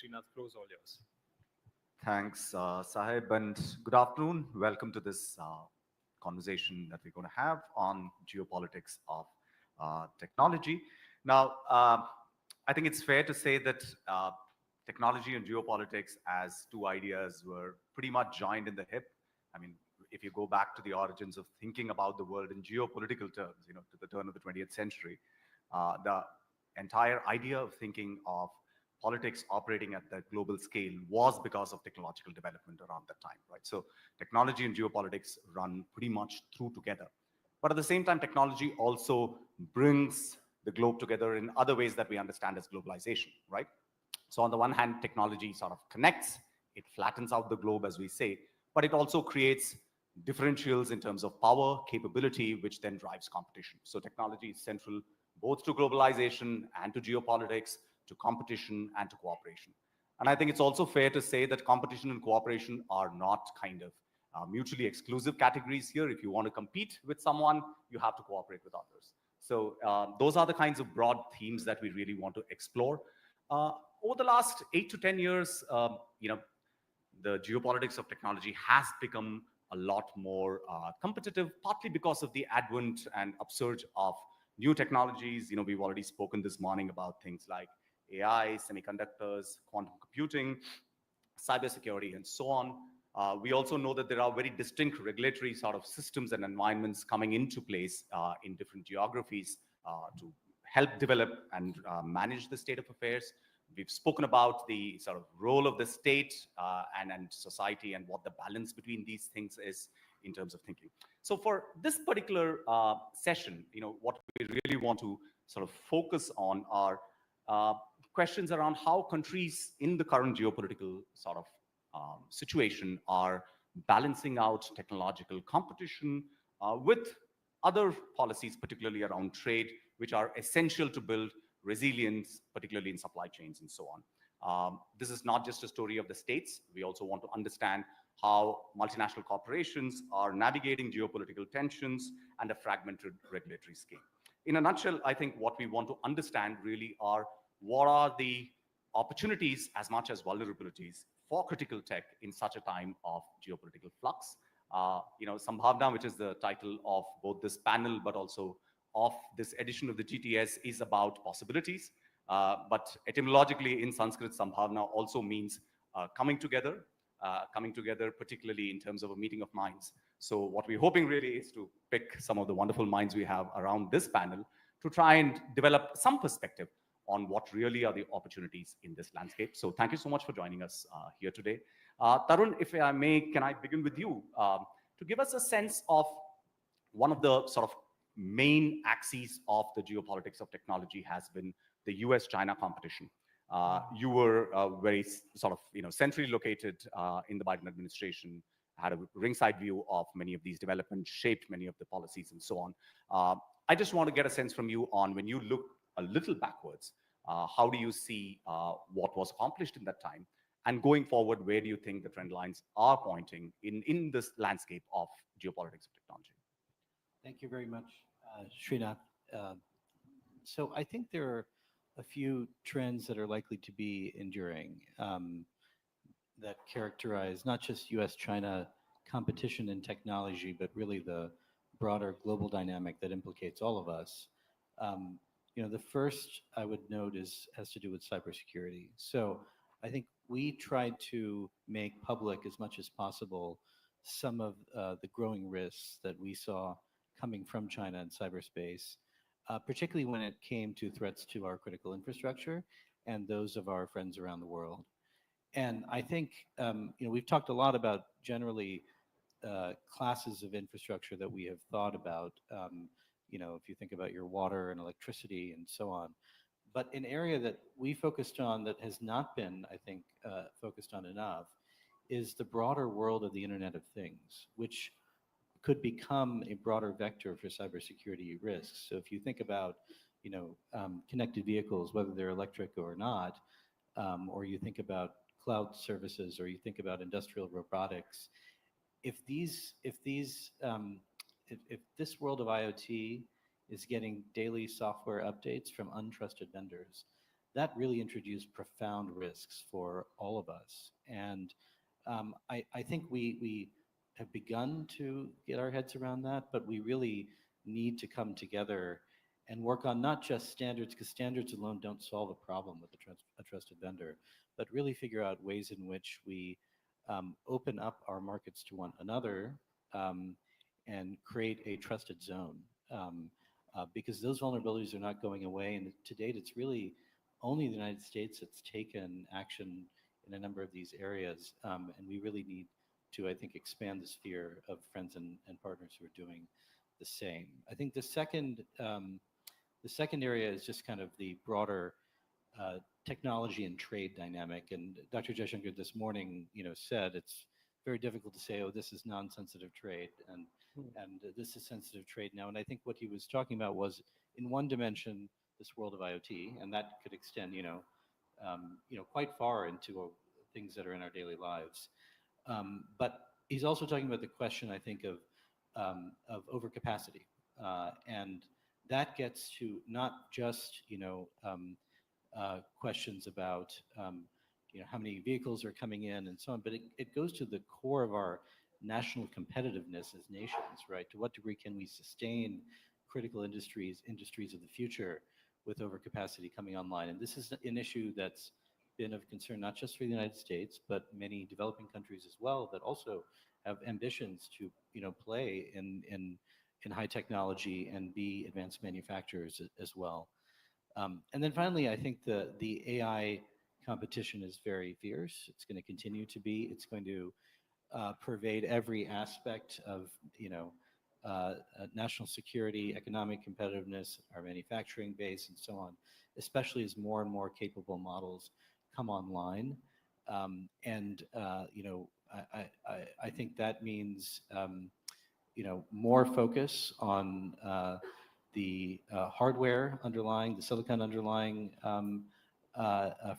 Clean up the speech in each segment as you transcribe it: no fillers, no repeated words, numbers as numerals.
Srinath, floor is all yours. Thanks, Sahib, and good afternoon. Welcome to this conversation that we're going to have on geopolitics of technology. Now, I think it's fair to say that technology and geopolitics, as two ideas, were pretty much joined in the hip. I mean, if you go back to the origins of thinking about the world in geopolitical terms, to the turn of the 20th century, the entire idea of thinking of politics operating at the global scale was because of technological development around that time, right? So technology and geopolitics run pretty much through together. But at the same time, technology also brings the globe together in other ways that we understand as globalization, right? So on the one hand, technology sort of connects, it flattens out the globe, as we say, but it also creates differentials in terms of power, capability, which then drives competition. So technology is central both to globalization and to geopolitics, to competition and to cooperation. And I think it's also fair to say that competition and cooperation are not kind of mutually exclusive categories here. If you want to compete with someone, you have to cooperate with others. So those are the kinds of broad themes that we really want to explore. Over the last 8 to 10 years, the geopolitics of technology has become a lot more competitive, partly because of the advent and upsurge of new technologies. We've already spoken this morning about things like AI, semiconductors, quantum computing, cybersecurity, and so on. We also know that there are very distinct regulatory sort of systems and environments coming into place in different geographies to help develop and manage the state of affairs. We've spoken about the sort of role of the state and society and what the balance between these things is in terms of thinking. So for this particular session, what we really want to sort of focus on are questions around how countries in the current geopolitical sort of situation are balancing out technological competition with other policies, particularly around trade, which are essential to build resilience, particularly in supply chains and so on. This is not just a story of the states. We also want to understand how multinational corporations are navigating geopolitical tensions and a fragmented regulatory scheme. In a nutshell, I think what we want to understand really are what are the opportunities as much as vulnerabilities for critical tech in such a time of geopolitical flux. Sambhavna, which is the title of both this panel, but also of this edition of the GTS, is about possibilities. But etymologically in Sanskrit, Sambhavna also means coming together, particularly in terms of a meeting of minds. So what we're hoping really is to pick some of the wonderful minds we have around this panel to try and develop some perspective on what really are the opportunities in this landscape. So thank you so much for joining us here today. Tarun, if I may, can I begin with you to give us a sense of one of the sort of main axes of the geopolitics of technology has been the US-China competition. You were very sort of centrally located in the Biden administration, had a ringside view of many of these developments, shaped many of the policies and so on. I just want to get a sense from you on when you look a little backwards, how do you see what was accomplished in that time? And going forward, where do you think the trend lines are pointing in this landscape of geopolitics of technology? Thank you very much, Srinath. So I think there are a few trends that are likely to be enduring that characterize not just US-China competition in technology, but really the broader global dynamic that implicates all of us. The first I would note has to do with cybersecurity. So I think we tried to make public as much as possible some of the growing risks that we saw coming from China in cyberspace, particularly when it came to threats to our critical infrastructure and those of our friends around the world. And I think we've talked a lot about generally classes of infrastructure that we have thought about. If you think about your water and electricity and so on. But an area that we focused on that has not been, I think, focused on enough is the broader world of the Internet of Things, which could become a broader vector for cybersecurity risks. So if you think about, connected vehicles, whether they're electric or not, or you think about cloud services, or you think about industrial robotics, if this world of IoT is getting daily software updates from untrusted vendors, that really introduced profound risks for all of us. And I think we have begun to get our heads around that, but we really need to come together and work on not just standards, because standards alone don't solve a problem with a trusted vendor, but really figure out ways in which we open up our markets to one another, um, and create a trusted zone. Because those vulnerabilities are not going away. And to date, it's really only the United States that's taken action in a number of these areas. And we really need to, I think, expand the sphere of friends and partners who are doing the same. I think the second area is just kind of the broader technology and trade dynamic. And Dr. Jaishankar this morning, said it's very difficult to say, oh, this is non-sensitive trade, and this is sensitive trade now. And I think what he was talking about was, in one dimension, this world of IoT, and that could extend, quite far into things that are in our daily lives. But he's also talking about the question, I think, of overcapacity, and that gets to not just questions about how many vehicles are coming in and so on, but it goes to the core of our national competitiveness as nations, right? To what degree can we sustain critical industries of the future with overcapacity coming online? And this is an issue that's been of concern not just for the United States, but many developing countries as well, that also have ambitions to play in high technology and be advanced manufacturers as well. And then finally, I think the AI competition is very fierce. It's going to continue to be. It's going to pervade every aspect of national security, economic competitiveness, our manufacturing base, and so on. Especially as more and more capable models come online, and I think that means more focus on the hardware underlying, the silicon underlying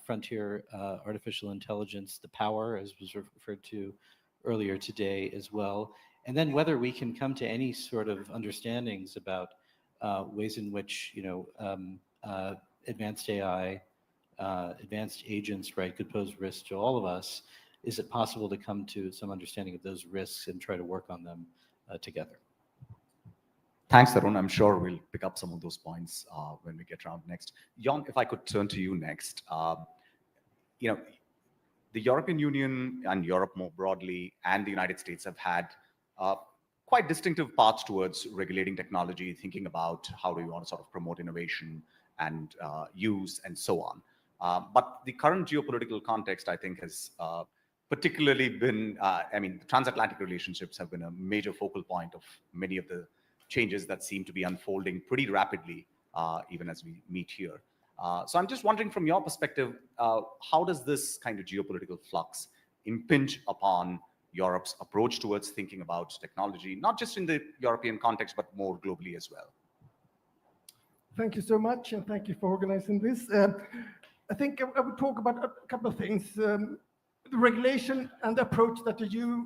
frontier artificial intelligence, the power, as was referred to earlier today as well, and then whether we can come to any sort of understandings about ways in which advanced AI, advanced agents, right, could pose risks to all of us. Is it possible to come to some understanding of those risks and try to work on them together? Thanks, Tarun. I'm sure we'll pick up some of those points when we get around next. Jan, if I could turn to you next. The European Union and Europe more broadly and the United States have had quite distinctive paths towards regulating technology, thinking about how do we want to sort of promote innovation and use and so on. But the current geopolitical context, I think, has particularly been, the transatlantic relationships have been a major focal point of many of the changes that seem to be unfolding pretty rapidly, even as we meet here. So I'm just wondering, from your perspective, how does this kind of geopolitical flux impinge upon Europe's approach towards thinking about technology, not just in the European context, but more globally as well? Thank you so much, and thank you for organizing this. I think I would talk about a couple of things. The regulation and the approach that the EU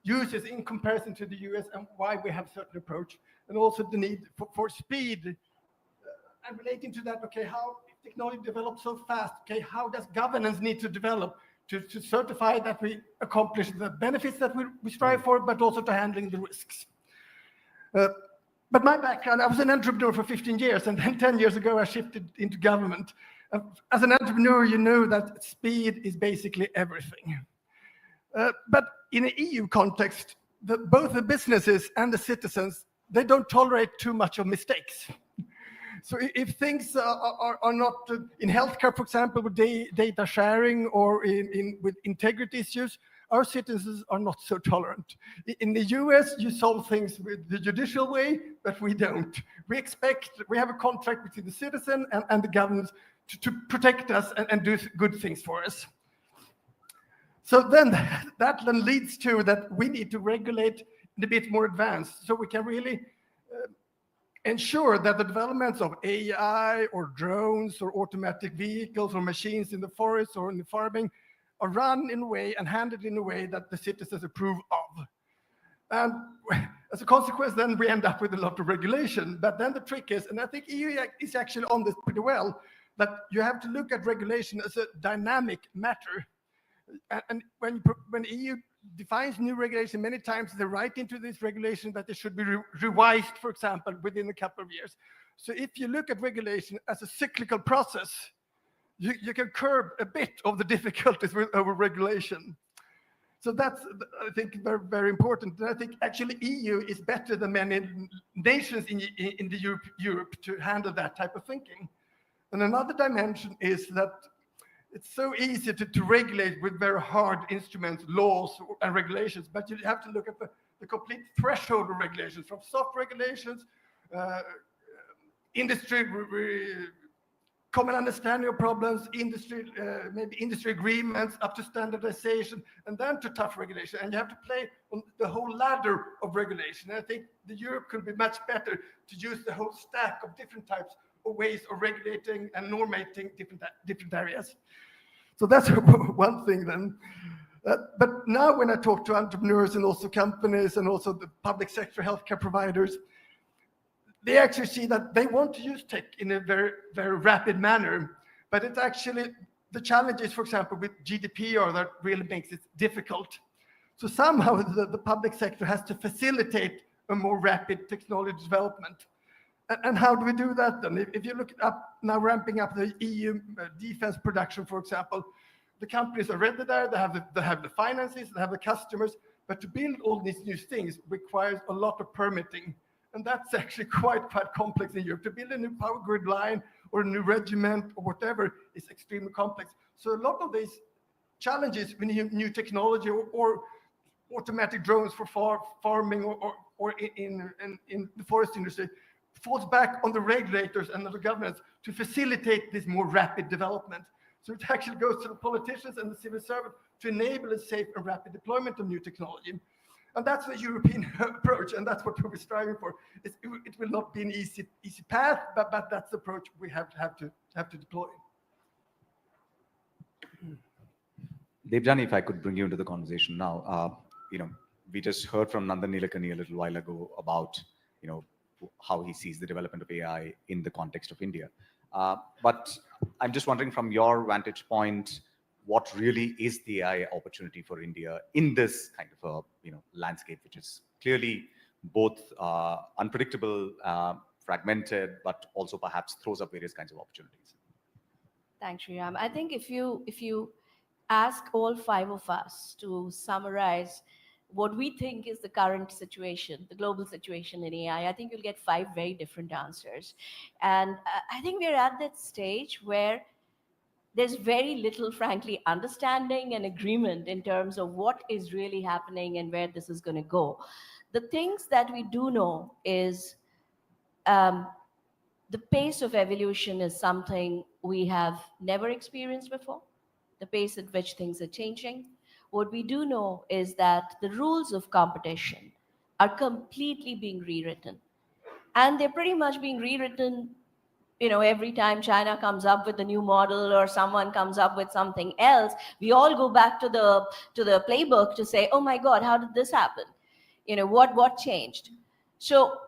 uses in comparison to the US, and why we have certain approach, and also the need for speed. And relating to that, okay, how technology develops so fast, okay, how does governance need to develop to certify that we accomplish the benefits that we strive for, but also to handling the risks. But my background, I was an entrepreneur for 15 years, and then 10 years ago I shifted into government. As an entrepreneur, you know that speed is basically everything. But in an EU context, both the businesses and the citizens, they don't tolerate too much of mistakes. So if things are not, in healthcare, for example, with data sharing, or with integrity issues, our citizens are not so tolerant. In the US, you solve things with the judicial way, but we don't. We have a contract between the citizen and the government to protect us and do good things for us. So then that then leads to that we need to regulate a bit more advanced, so we can really ensure that the developments of AI or drones or automatic vehicles or machines in the forest or in the farming are run in a way and handled in a way that the citizens approve of. And as a consequence, then we end up with a lot of regulation. But then the trick is, and I think EU is actually on this pretty well, that you have to look at regulation as a dynamic matter. And when EU defines new regulation, many times they write into this regulation that they should be revised, for example, within a couple of years. So if you look at regulation as a cyclical process, you can curb a bit of the difficulties with over-regulation. So that's, I think, very, very important. And I think actually EU is better than many nations in the Europe to handle that type of thinking. And another dimension is that it's so easy to regulate with very hard instruments, laws and regulations, but you have to look at the complete threshold of regulations, from soft regulations, industry, common understanding of problems, industry, maybe industry agreements, up to standardization, and then to tough regulation. And you have to play on the whole ladder of regulation. And I think the Europe could be much better to use the whole stack of different types of ways of regulating and normating different areas. So that's one thing then. But now when I talk to entrepreneurs and also companies and also the public sector healthcare providers, they actually see that they want to use tech in a very, very rapid manner. But it's actually the challenges, for example, with GDPR that really makes it difficult. So somehow the public sector has to facilitate a more rapid technology development. And how do we do that then? If you look up now, ramping up the EU defense production, for example, the companies are ready there, they have the finances, they have the customers, but to build all these new things requires a lot of permitting. And that's actually quite complex in Europe. To build a new power grid line or a new regiment or whatever is extremely complex. So a lot of these challenges with new technology or automatic drones for farming or in the forest industry falls back on the regulators and the governments to facilitate this more rapid development. So it actually goes to the politicians and the civil servant to enable a safe and rapid deployment of new technology. And that's the European approach, and that's what we're striving for. It will not be an easy path, but that's the approach we have to deploy. Debjani, if I could bring you into the conversation now, we just heard from Nandan Nilekani a little while ago about, how he sees the development of AI in the context of India. But I'm just wondering from your vantage point, what really is the AI opportunity for India in this kind of a landscape, which is clearly both unpredictable, fragmented, but also perhaps throws up various kinds of opportunities. Thanks, Sriram. I think if you ask all five of us to summarize what we think is the current situation, the global situation in AI, I think you'll get five very different answers. And I think we're at that stage where there's very little, frankly, understanding and agreement in terms of what is really happening and where this is going to go. The things that we do know is the pace of evolution is something we have never experienced before, the pace at which things are changing. What we do know is that the rules of competition are completely being rewritten. And they're pretty much being rewritten, every time China comes up with a new model or someone comes up with something else, we all go back to the playbook to say, oh my God, how did this happen? What changed? So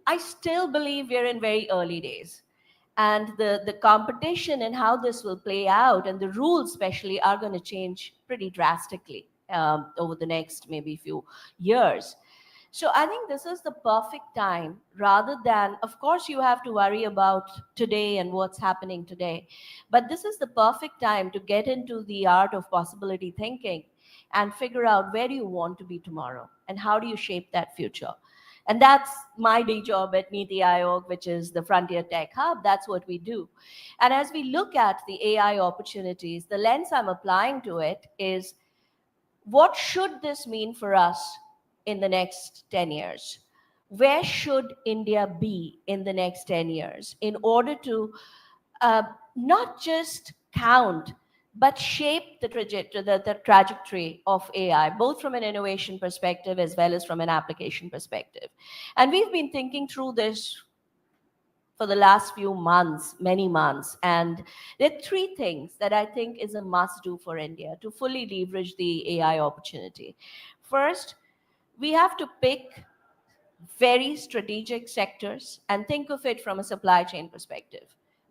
I still believe we're in very early days. And the competition and how this will play out and the rules especially are going to change pretty drastically over the next maybe few years. So I think this is the perfect time, rather than, of course, you have to worry about today and what's happening today. But this is the perfect time to get into the art of possibility thinking and figure out where do you want to be tomorrow and how do you shape that future. And that's my day job at Niti Aayog, which is the Frontier Tech Hub. That's what we do. And as we look at the AI opportunities, the lens I'm applying to it is, what should this mean for us in the next 10 years? Where should India be in the next 10 years in order to not just count, but shape the trajectory of AI, both from an innovation perspective as well as from an application perspective? And we've been thinking through this for the last few months, many months. And there are three things that I think is a must do for India to fully leverage the AI opportunity. First, we have to pick very strategic sectors and think of it from a supply chain perspective.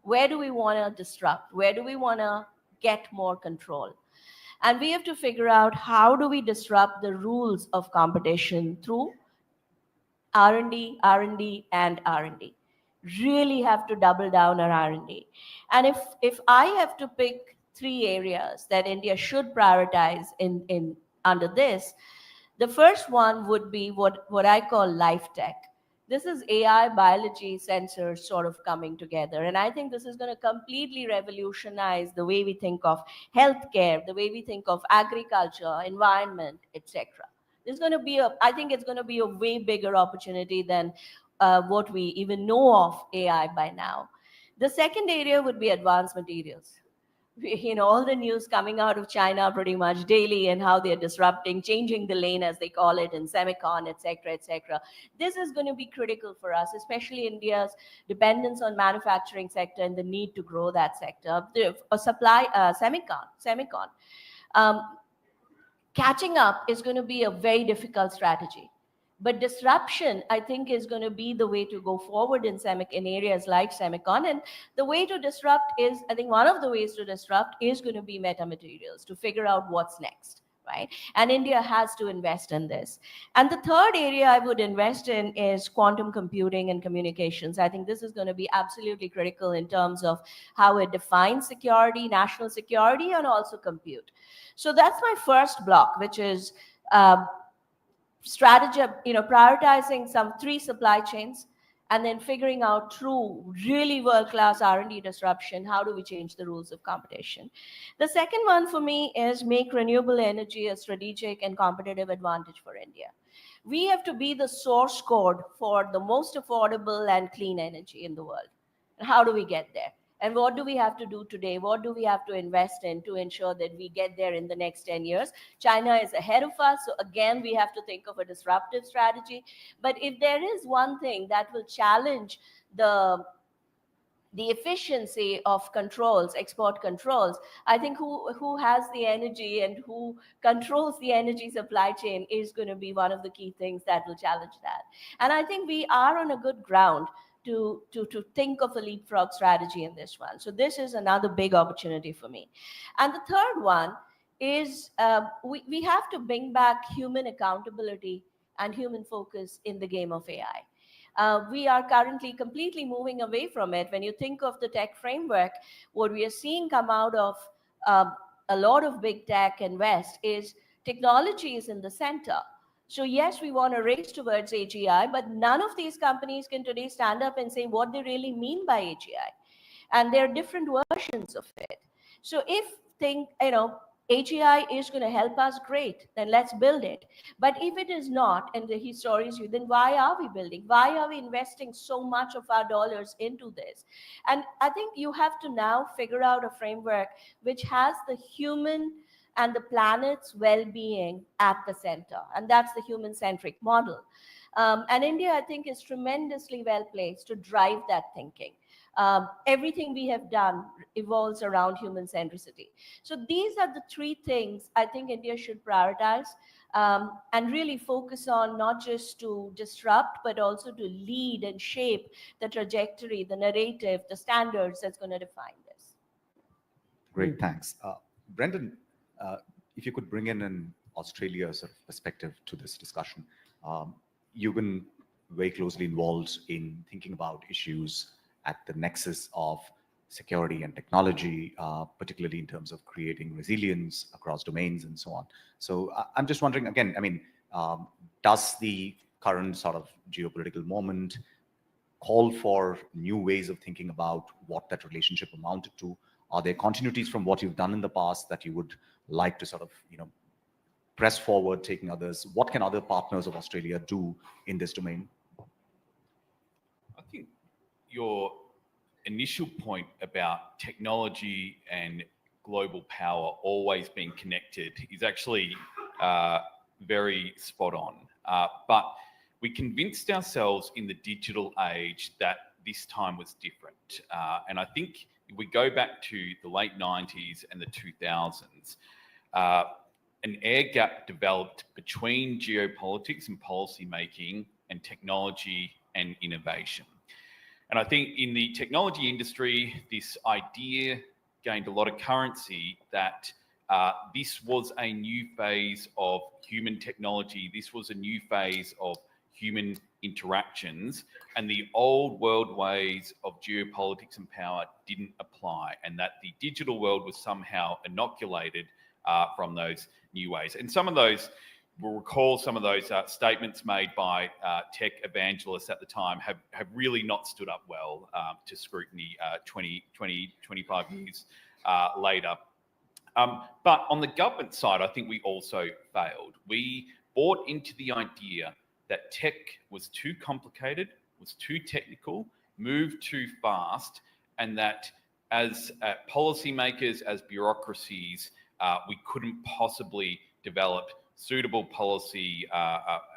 Where do we want to disrupt? Where do we want to get more control? And we have to figure out how do we disrupt the rules of competition through R&D, R&D, and R&D. Really have to double down on R&D. And if I have to pick 3 areas that India should prioritize in under this, the first one would be what I call life tech. This is AI, biology, sensors sort of coming together. And I think this is going to completely revolutionize the way we think of healthcare, the way we think of agriculture, environment, etc. There's going to be I think it's going to be a way bigger opportunity than what we even know of AI by now. The second area would be advanced materials. All the news coming out of China pretty much daily and how they're disrupting, changing the lane as they call it in semicon, et cetera, et cetera. This is going to be critical for us, especially India's dependence on manufacturing sector and the need to grow that sector. Semicon. Catching up is going to be a very difficult strategy. But disruption, I think, is going to be the way to go forward in areas like semicon. And the way to disrupt is, I think one of the ways to disrupt is going to be metamaterials, to figure out what's next, right? And India has to invest in this. And the third area I would invest in is quantum computing and communications. I think this is going to be absolutely critical in terms of how it defines security, national security, and also compute. So that's my first block, which is strategy, prioritizing some 3 supply chains and then figuring out through really world-class R&D disruption, how do we change the rules of competition? The second one for me is make renewable energy a strategic and competitive advantage for India. We have to be the source code for the most affordable and clean energy in the world. And how do we get there? And what do we have to do today? What do we have to invest in to ensure that we get there in the next 10 years? China is ahead of us. So again, we have to think of a disruptive strategy. But if there is one thing that will challenge the efficiency of controls, export controls, I think who has the energy and who controls the energy supply chain is going to be one of the key things that will challenge that. And I think we are on a good ground to think of a leapfrog strategy in this one. So this is another big opportunity for me. And the third one is we have to bring back human accountability and human focus in the game of AI. We are currently completely moving away from it. When you think of the tech framework, what we are seeing come out of a lot of big tech and West is technology is in the center. So yes, we want to race towards AGI, but none of these companies can today stand up and say what they really mean by AGI. And there are different versions of it. So if AGI is going to help us, great, then let's build it. But if it is not, and the story is, then why are we building? Why are we investing so much of our dollars into this? And I think you have to now figure out a framework which has the human and the planet's well-being at the center. And that's the human-centric model. And India, I think, is tremendously well-placed to drive that thinking. Everything we have done evolves around human centricity. So these are the 3 things I think India should prioritize and really focus on, not just to disrupt, but also to lead and shape the trajectory, the narrative, the standards that's going to define this. Great, thanks. Brendan, if you could bring in an Australia sort of perspective to this discussion. You've been very closely involved in thinking about issues at the nexus of security and technology, particularly in terms of creating resilience across domains and so on. So I'm just wondering, again, I mean, does the current sort of geopolitical moment call for new ways of thinking about what that relationship amounted to? Are there continuities from what you've done in the past that you would like to sort of, press forward, taking others? What can other partners of Australia do in this domain? I think your initial point about technology and global power always being connected is actually very spot on. But we convinced ourselves in the digital age that this time was different. And I think if we go back to the late 90s and the 2000s, an air gap developed between geopolitics and policy making and technology and innovation. And I think in the technology industry, this idea gained a lot of currency that this was a new phase of human technology. This was a new phase of human interactions, and the old world ways of geopolitics and power didn't apply, and that the digital world was somehow inoculated from those new ways. And some of those, we'll recall some of those statements made by tech evangelists at the time have really not stood up well to scrutiny 25 years later. But on the government side, I think we also failed. We bought into the idea that tech was too complicated, was too technical, moved too fast, and that as policymakers, as bureaucracies, we couldn't possibly develop suitable policy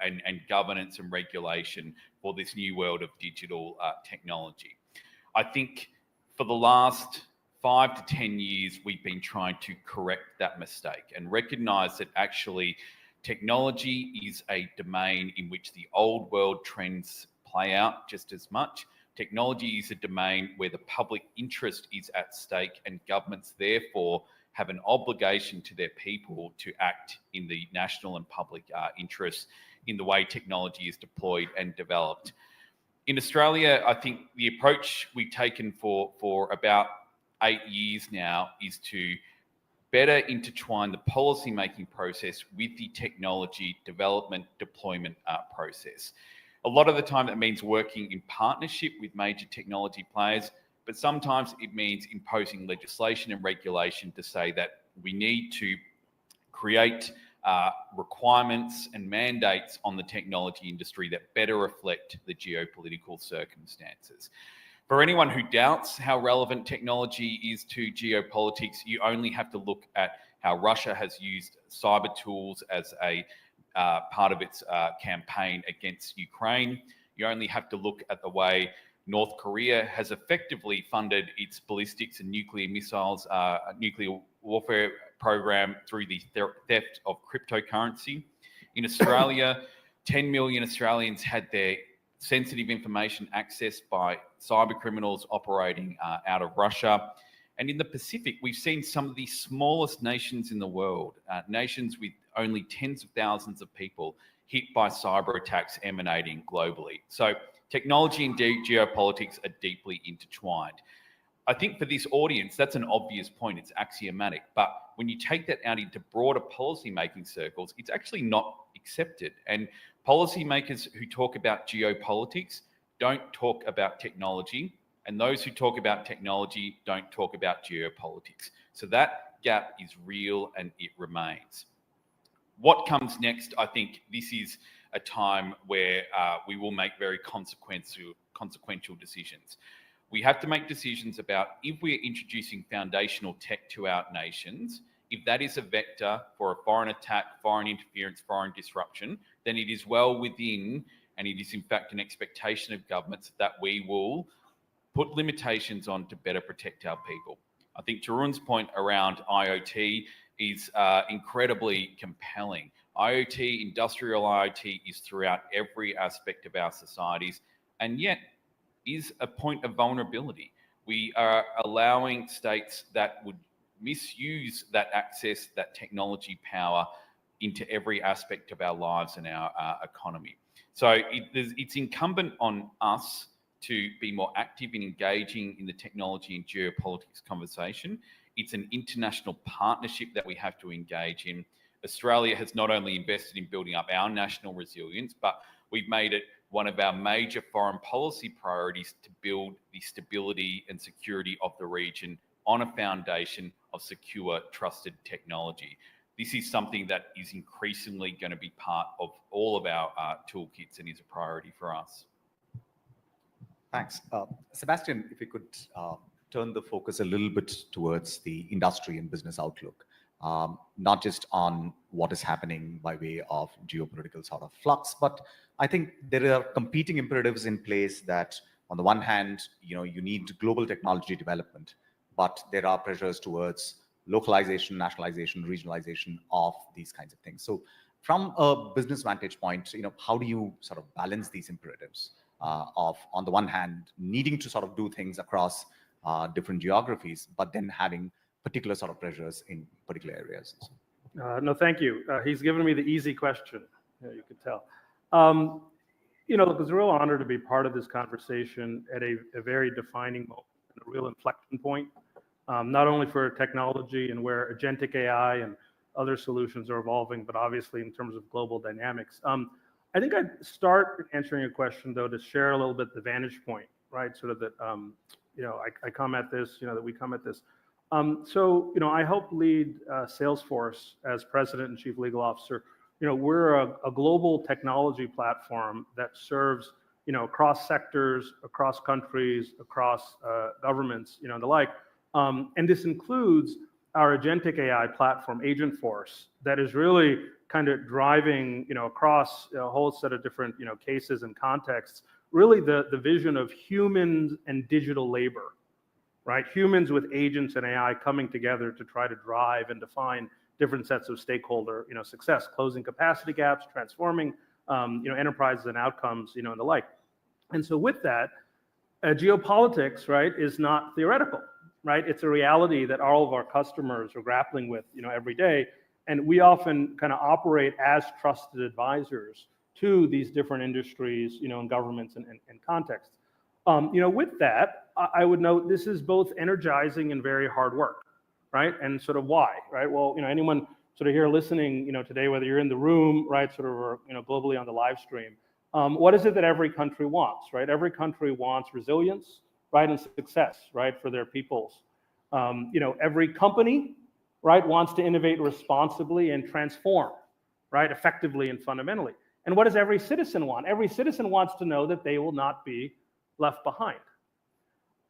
and governance and regulation for this new world of digital technology. I think for the last 5 to 10 years, we've been trying to correct that mistake and recognize that actually technology is a domain in which the old world trends play out just as much. Technology is a domain where the public interest is at stake, and governments therefore have an obligation to their people to act in the national and public interests in the way technology is deployed and developed. In Australia, I think the approach we've taken for about 8 years now is to better intertwine the policy-making process with the technology development deployment process. A lot of the time that means working in partnership with major technology players, but sometimes it means imposing legislation and regulation to say that we need to create requirements and mandates on the technology industry that better reflect the geopolitical circumstances. For anyone who doubts how relevant technology is to geopolitics, you only have to look at how Russia has used cyber tools as a part of its campaign against Ukraine. You only have to look at the way North Korea has effectively funded its ballistics and nuclear missiles, nuclear warfare program through the theft of cryptocurrency. In Australia, 10 million Australians had their sensitive information accessed by cyber criminals operating out of Russia. And in the Pacific, we've seen some of the smallest nations in the world, nations with only tens of thousands of people, hit by cyber attacks emanating globally. So technology and geopolitics are deeply intertwined. I think for this audience, that's an obvious point. It's axiomatic. But when you take that out into broader policy-making circles, it's actually not accepted. And policymakers who talk about geopolitics don't talk about technology, and those who talk about technology don't talk about geopolitics. So that gap is real and it remains. What comes next? I think this is a time where we will make very consequential decisions. We have to make decisions about if we're introducing foundational tech to our nations, if that is a vector for a foreign attack, foreign interference, foreign disruption, then it is well within, and it is in fact an expectation of governments that we will put limitations on to better protect our people. I think Tarun's point around IoT is incredibly compelling. IoT, industrial IoT, is throughout every aspect of our societies, and yet is a point of vulnerability. We are allowing states that would misuse that access, that technology power into every aspect of our lives and our economy. So it's incumbent on us to be more active in engaging in the technology and geopolitics conversation. It's an international partnership that we have to engage in. Australia has not only invested in building up our national resilience, but we've made it one of our major foreign policy priorities to build the stability and security of the region on a foundation of secure, trusted technology. This is something that is increasingly going to be part of all of our toolkits and is a priority for us. Thanks. Sebastian, if we could turn the focus a little bit towards the industry and business outlook, not just on what is happening by way of geopolitical sort of flux, but I think there are competing imperatives in place that on the one hand, you need global technology development, but there are pressures towards localization, nationalization, regionalization of these kinds of things. So from a business vantage point, how do you sort of balance these imperatives? of, on the one hand, needing to sort of do things across different geographies, but then having particular sort of pressures in particular areas? No, thank you. He's given me the easy question. You could tell. Look, it's a real honor to be part of this conversation at a very defining moment, and a real inflection point, not only for technology and where agentic AI and other solutions are evolving, but obviously in terms of global dynamics. I think I'd start answering your question, though, to share a little bit the vantage point, right? Sort of that, I come at this, that we come at this. I help lead Salesforce as president and chief legal officer. We're a global technology platform that serves, across sectors, across countries, across governments, and the like. And this includes our agentic AI platform, Agentforce, that is really kind of driving, across a whole set of different, cases and contexts, really the vision of humans and digital labor, right? Humans with agents and AI coming together to try to drive and define different sets of stakeholder, success, closing capacity gaps, transforming, enterprises and outcomes, and the like. And so with that, geopolitics, right, is not theoretical, right? It's a reality that all of our customers are grappling with, every day. And we often kind of operate as trusted advisors to these different industries, and governments and contexts. With that, I would note this is both energizing and very hard work, right? And sort of why, right? Well, anyone sort of here listening, today, whether you're in the room, right, sort of, or, globally on the live stream, what is it that every country wants, right? Every country wants resilience, right, and success, right, for their peoples. Every company, right, wants to innovate responsibly and transform, right, effectively and fundamentally. And what does every citizen want? Every citizen wants to know that they will not be left behind.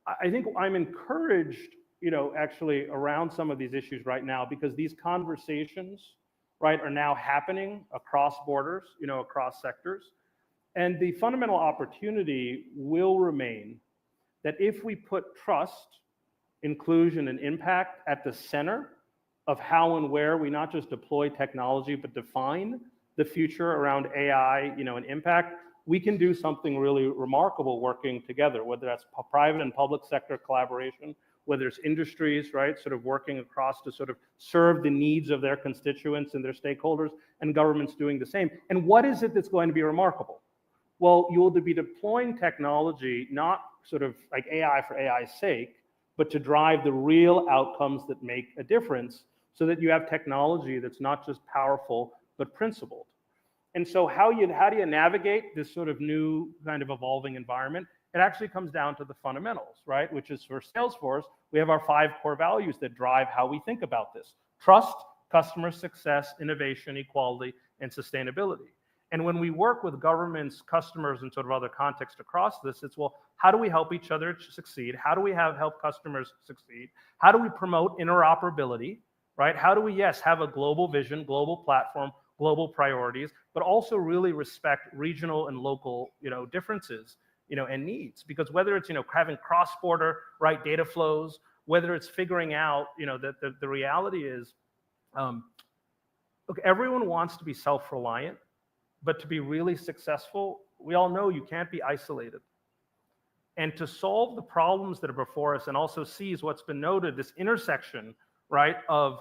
I think I'm encouraged, actually around some of these issues right now, because these conversations, right, are now happening across borders, across sectors. And the fundamental opportunity will remain that if we put trust, inclusion, and impact at the center of how and where we not just deploy technology, but define the future around AI, and impact, we can do something really remarkable working together, whether that's private and public sector collaboration, whether it's industries, right, sort of working across to sort of serve the needs of their constituents and their stakeholders, and governments doing the same. And what is it that's going to be remarkable? Well, you will be deploying technology, not sort of like AI for AI's sake, but to drive the real outcomes that make a difference, so that you have technology that's not just powerful, but principled. And so how do you navigate this sort of new kind of evolving environment? It actually comes down to the fundamentals, right? Which is, for Salesforce, we have our 5 core values that drive how we think about this: trust, customer success, innovation, equality, and sustainability. And when we work with governments, customers, and sort of other contexts across this, it's, well, how do we help each other succeed? How do we help customers succeed? How do we promote interoperability, right? How do we, yes, have a global vision, global platform, global priorities, but also really respect regional and local, differences, and needs? Because whether it's, having cross-border, right, data flows, whether it's figuring out, that the reality is, look, everyone wants to be self-reliant, but to be really successful, we all know you can't be isolated. And to solve the problems that are before us, and also seize what's been noted, this intersection, right, of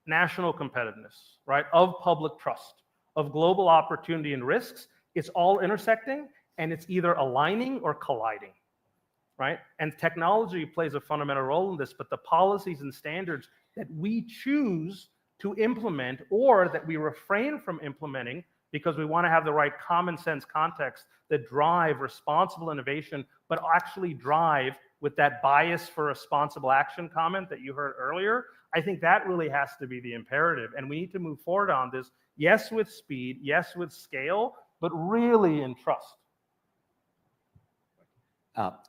national competitiveness, right, of public trust, of global opportunity and risks, it's all intersecting, and it's either aligning or colliding, right? And technology plays a fundamental role in this, but the policies and standards that we choose to implement, or that we refrain from implementing because we want to have the right common sense context that drive responsible innovation, but actually drive with that bias for responsible action comment that you heard earlier, I think that really has to be the imperative. And we need to move forward on this, yes, with speed, yes, with scale, but really in trust.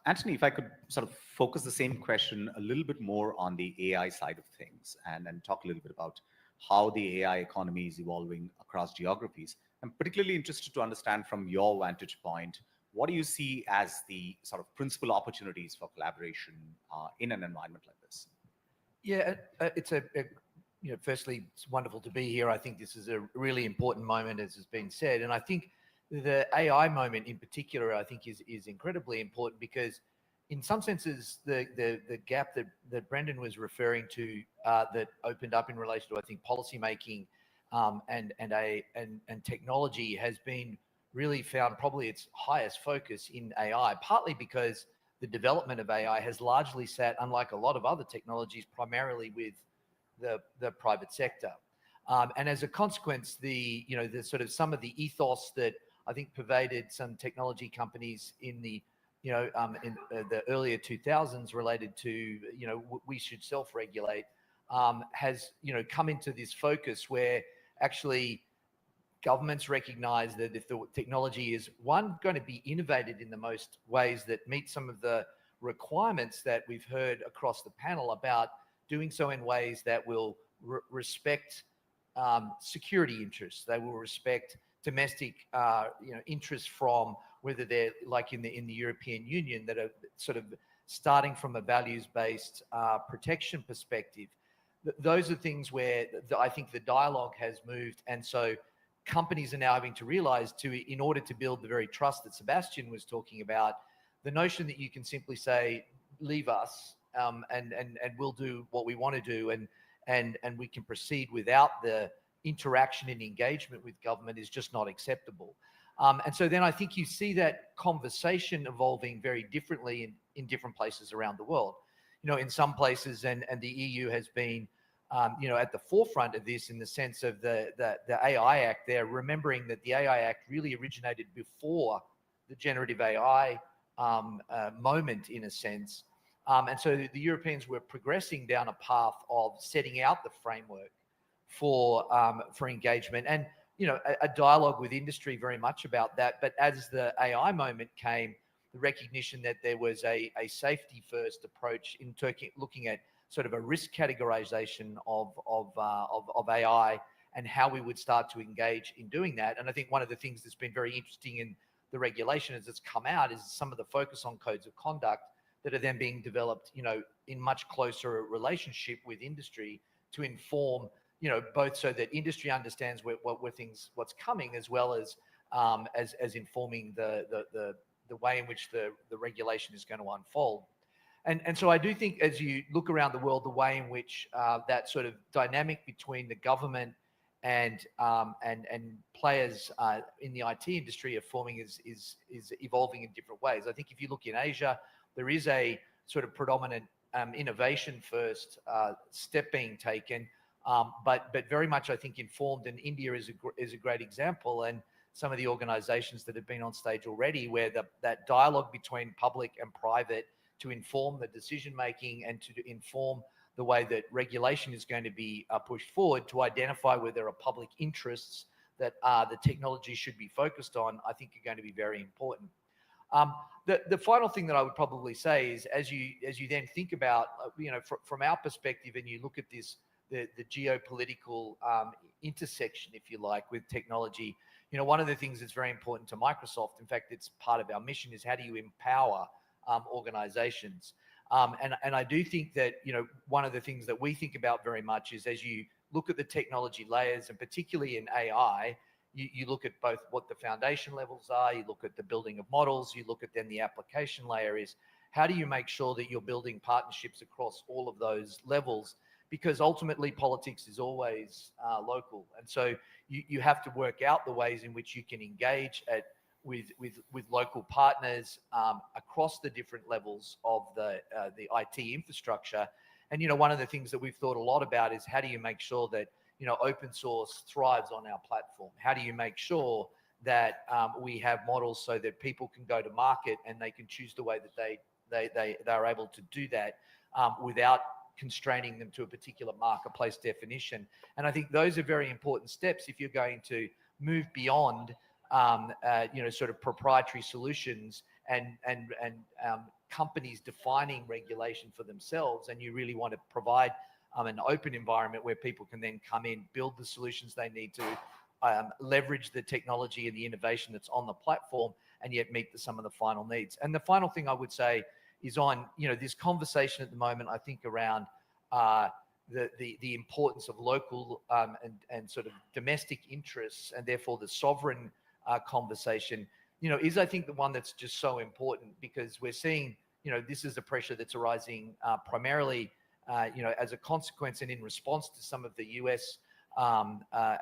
Anthony, if I could sort of focus the same question a little bit more on the AI side of things, and talk a little bit about how the AI economy is evolving across geographies. I'm particularly interested to understand from your vantage point, what do you see as the sort of principal opportunities for collaboration in an environment like this? Yeah, it's firstly, it's wonderful to be here. I think this is a really important moment, as has been said. And I think the AI moment in particular, I think is incredibly important because in some senses, the gap that Brendan was referring to that opened up in relation to, I think, policymaking and technology has been really found probably its highest focus in AI, partly because the development of AI has largely sat, unlike a lot of other technologies, primarily with the private sector. And as a consequence, the sort of some of the ethos that I think pervaded some technology companies in the the earlier 2000s related to we should self-regulate has come into this focus where actually governments recognize that if the technology is going to be innovated in the most ways that meet some of the requirements that we've heard across the panel about doing so in ways that will respect security interests, they will respect domestic interests from whether they're like in the European Union that are sort of starting from a values-based protection perspective. Those are things where I think the dialogue has moved, and so companies are now having to realize in order to build the very trust that Sebastian was talking about, the notion that you can simply say, leave us and we'll do what we want to do and we can proceed without the interaction and engagement with government is just not acceptable. And so then I think you see that conversation evolving very differently in different places around the world. In some places, and the EU has been at the forefront of this in the sense of the AI Act there, remembering that the AI Act really originated before the generative AI moment in a sense. And so the Europeans were progressing down a path of setting out the framework for engagement and, a dialogue with industry very much about that. But as the AI moment came, the recognition that there was a safety first approach in Turkey, looking at sort of a risk categorization of AI and how we would start to engage in doing that. And I think one of the things that's been very interesting in the regulation as it's come out is some of the focus on codes of conduct that are then being developed, in much closer relationship with industry to inform, both so that industry understands what's coming, as well as informing the way in which the regulation is going to unfold. And so I do think as you look around the world, the way in which that sort of dynamic between the government and players in the IT industry are forming is evolving in different ways. I think if you look in Asia, there is a sort of predominant innovation first step being taken, but very much I think informed, and India is a great example, and some of the organizations that have been on stage already, where that dialogue between public and private to inform the decision making and to inform the way that regulation is going to be pushed forward to identify where there are public interests that the technology should be focused on, I think are going to be very important. The final thing that I would probably say is as you then think about, from our perspective, and you look at this, the geopolitical intersection, if you like, with technology, one of the things that's very important to Microsoft, in fact, it's part of our mission, is how do you empower organizations? And I do think that, one of the things that we think about very much is as you look at the technology layers, and particularly in AI, you look at both what the foundation levels are, you look at the building of models, you look at then the application layer is how do you make sure that you're building partnerships across all of those levels? Because ultimately politics is always local. And so you have to work out the ways in which you can engage with local partners across the different levels of the IT infrastructure. And, one of the things that we've thought a lot about is how do you make sure that, open source thrives on our platform? How do you make sure that we have models so that people can go to market and they can choose the way that they are able to do that without constraining them to a particular marketplace definition? And I think those are very important steps if you're going to move beyond sort of proprietary solutions and companies defining regulation for themselves, and you really want to provide an open environment where people can then come in, build the solutions they need to, leverage the technology and the innovation that's on the platform, and yet meet some of the final needs. And the final thing I would say is on, this conversation at the moment, I think around the importance of local and sort of domestic interests, and therefore the sovereign conversation, is, I think, the one that's just so important, because we're seeing, this is a pressure that's arising primarily, as a consequence and in response to some of the US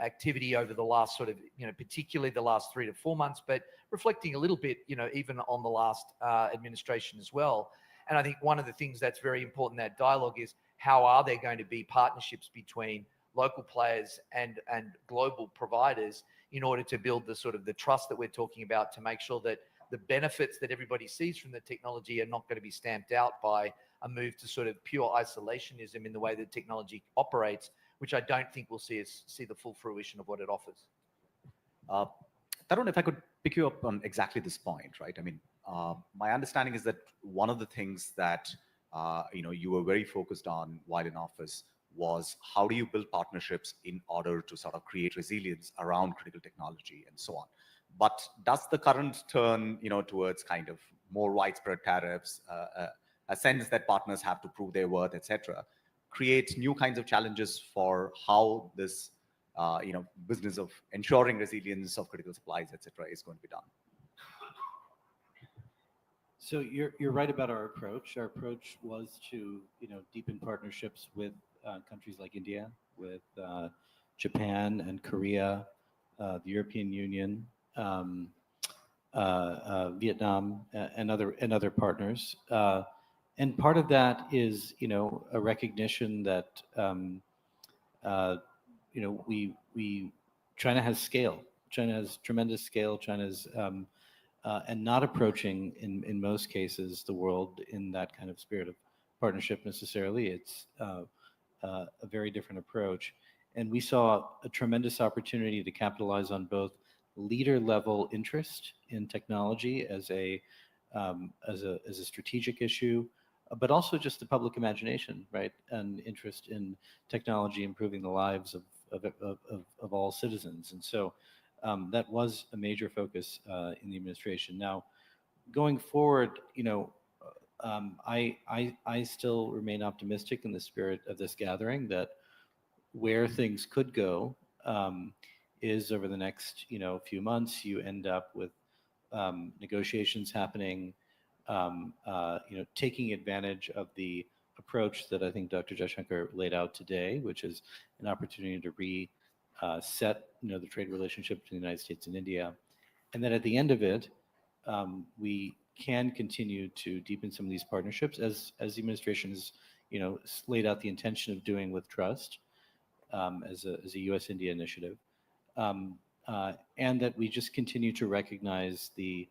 activity over the last sort of, particularly the last 3 to 4 months, but reflecting a little bit, even on the last administration as well. And I think one of the things that's very important in that dialogue is, how are there going to be partnerships between local players and global providers in order to build the sort of the trust that we're talking about, to make sure that the benefits that everybody sees from the technology are not going to be stamped out by a move to sort of pure isolationism in the way that technology operates, which I don't think we'll see the full fruition of what it offers. Tarun, if I could pick you up on exactly this point, right? I mean, my understanding is that one of the things that you were very focused on while in office was, how do you build partnerships in order to sort of create resilience around critical technology and so on. But does the current turn, towards kind of more widespread tariffs, a sense that partners have to prove their worth, etc., create new kinds of challenges for how this, business of ensuring resilience of critical supplies, etc., is going to be done? So you're right about our approach. Our approach was to deepen partnerships with countries like India, with Japan and Korea, the European Union, Vietnam, and other partners. And part of that is a recognition that China has scale. China has tremendous scale. China's and not approaching in most cases the world in that kind of spirit of partnership necessarily. It's a very different approach, and we saw a tremendous opportunity to capitalize on both leader level interest in technology as a strategic issue, but also just the public imagination, right, and interest in technology improving the lives of all citizens. And so that was a major focus in the administration. Now, going forward, I still remain optimistic in the spirit of this gathering that where things could go is over the next few months, you end up with negotiations happening, taking advantage of the approach that I think Dr. Jaishankar laid out today, which is an opportunity to reset the trade relationship between the United States and India. And then at the end of it, we can continue to deepen some of these partnerships as the administration has laid out the intention of doing with trust as a U.S.-India initiative. And that we just continue to recognize the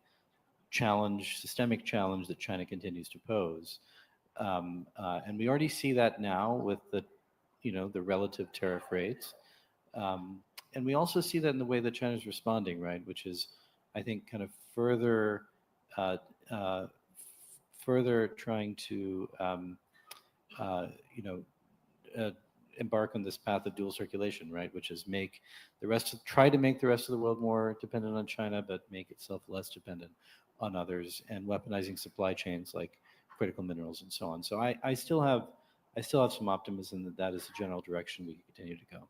systemic challenge that China continues to pose. And we already see that now with the relative tariff rates. And we also see that in the way that China is responding, right, which is, I think, kind of further trying to, embark on this path of dual circulation, right, which is try to make the rest of the world more dependent on China, but make itself less dependent on others, and weaponizing supply chains like critical minerals and so on. So I still have some optimism that is the general direction we can continue to go.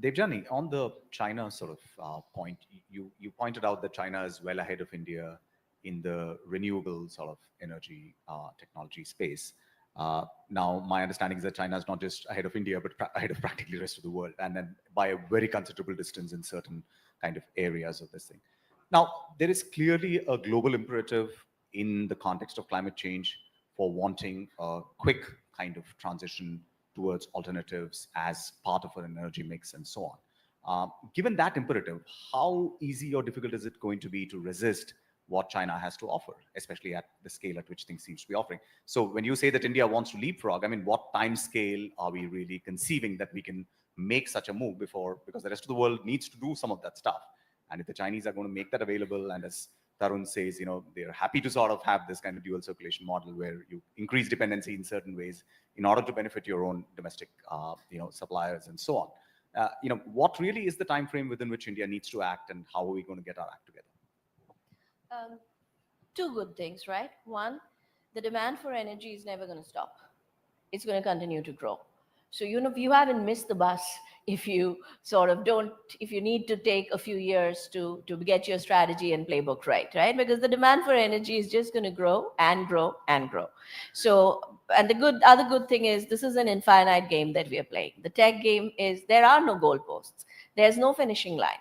Debjani, on the China sort of point, you pointed out that China is well ahead of India in the renewable sort of energy technology space. Now, my understanding is that China is not just ahead of India, but ahead of practically the rest of the world, and then by a very considerable distance in certain kind of areas of this thing. Now, there is clearly a global imperative in the context of climate change for wanting a quick kind of transition towards alternatives as part of an energy mix and so on. Given that imperative, how easy or difficult is it going to be to resist what China has to offer, especially at the scale at which things seem to be offering? So when you say that India wants to leapfrog, I mean, what time scale are we really conceiving that we can make such a move before, because the rest of the world needs to do some of that stuff. And if the Chinese are going to make that available, and as Tarun says, they're happy to sort of have this kind of dual circulation model where you increase dependency in certain ways in order to benefit your own domestic, suppliers and so on. What really is the time frame within which India needs to act, and how are we going to get our act together? Two good things, right? One, the demand for energy is never going to stop. It's going to continue to grow. So, you haven't missed the bus if you sort of don't, if you need to take a few years to get your strategy and playbook right? Because the demand for energy is just going to grow and grow and grow. So, and the other good thing is this is an infinite game that we are playing. The tech game is there are no goalposts. There's no finishing line.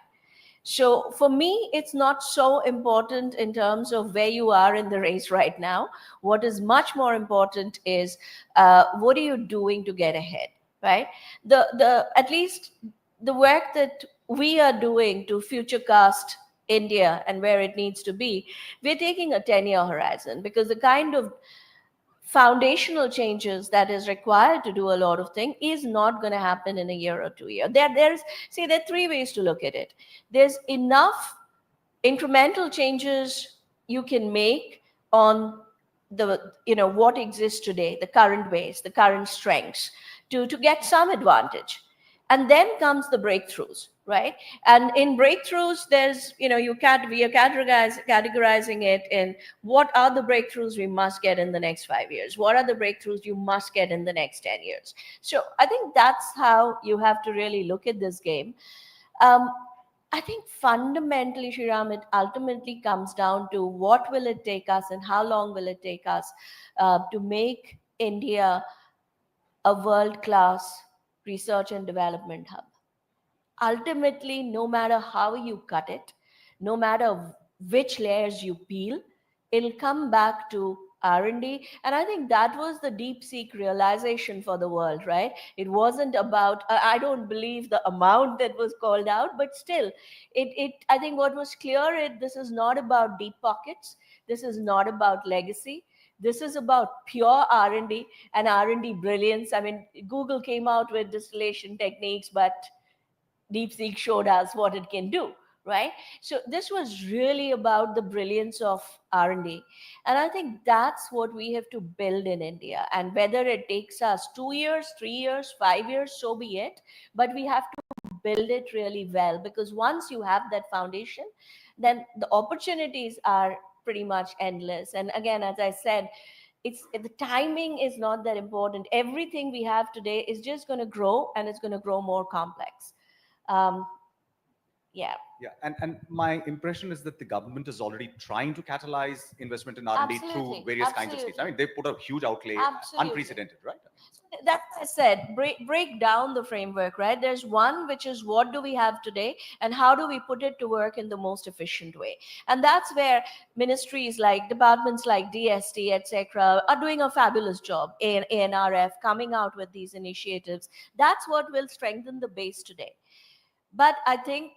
So for me, it's not so important in terms of where you are in the race right now. What is much more important is what are you doing to get ahead, right? The at least the work that we are doing to futurecast India and where it needs to be, we're taking a 10-year horizon, because the kind of foundational changes that is required to do a lot of things is not going to happen in a year or 2 years. There are three ways to look at it. There's enough incremental changes you can make on the what exists today, the current base, the current strengths, to get some advantage. And then comes the breakthroughs, right? And in breakthroughs, there's we are categorizing it in what are the breakthroughs we must get in the next 5 years, what are the breakthroughs you must get in the next 10 years. So I think that's how you have to really look at this game. I think fundamentally, Shriram, it ultimately comes down to what will it take us and how long will it take us to make India a world-class research and development hub. Ultimately, no matter how you cut it, no matter which layers you peel, it'll come back to R&D. And I think that was the deep seek realization for the world, right? It wasn't about, I don't believe the amount that was called out, but still, I think what was clear is this is not about deep pockets. This is not about legacy. This is about pure R&D and R&D brilliance. I mean, Google came out with distillation techniques, but DeepSeek showed us what it can do, right? So this was really about the brilliance of R&D. And I think that's what we have to build in India. And whether it takes us 2 years, 3 years, 5 years, so be it. But we have to build it really well, because once you have that foundation, then the opportunities are pretty much endless. And again, as I said, the timing is not that important. Everything we have today is just going to grow, and it's going to grow more complex. Yeah. And my impression is that the government is already trying to catalyze investment in R&D through various kinds of schemes. I mean, they've put a huge outlay, unprecedented, right? That's what I said. Break down the framework, right? There's one, which is what do we have today and how do we put it to work in the most efficient way? And that's where ministries like departments like DST, etc., are doing a fabulous job. ANRF coming out with these initiatives. That's what will strengthen the base today. But I think